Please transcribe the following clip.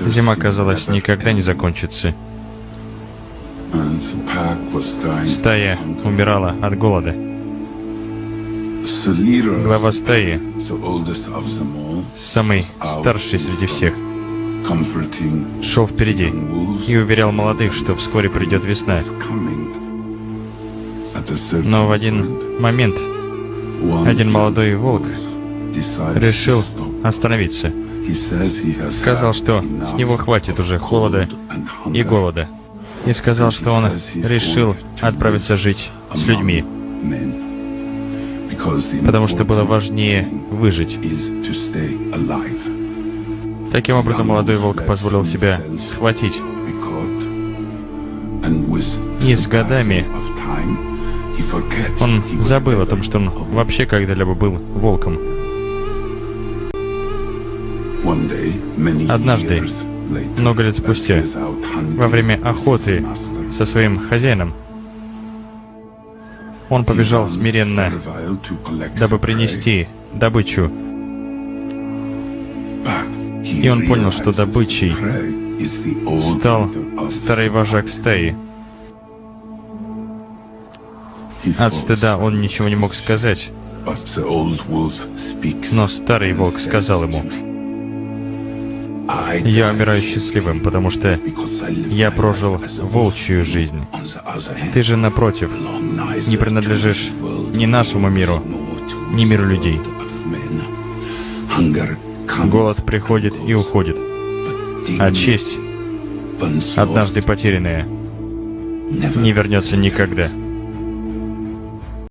Зима, казалось, никогда не закончится. Стая умирала от голода. Глава стаи, самый старший среди всех, шел впереди и уверял молодых, что вскоре придет весна. Но в один момент один молодой волк решил остановиться. Сказал, что с него хватит уже холода и голода. И сказал, что он решил отправиться жить с людьми, потому что было важнее выжить. Таким образом, молодой волк позволил себя схватить. И с годами он забыл о том, что он вообще когда-либо был волком. Однажды, много лет спустя, во время охоты со своим хозяином, он побежал смиренно, дабы принести добычу. И он понял, что добычей стал старый вожак стаи. От стыда он ничего не мог сказать, но старый волк сказал ему: «Я умираю счастливым, потому что я прожил волчью жизнь. Ты же, напротив, не принадлежишь ни нашему миру, ни миру людей. Голод приходит и уходит, а честь, однажды потерянная, не вернется никогда».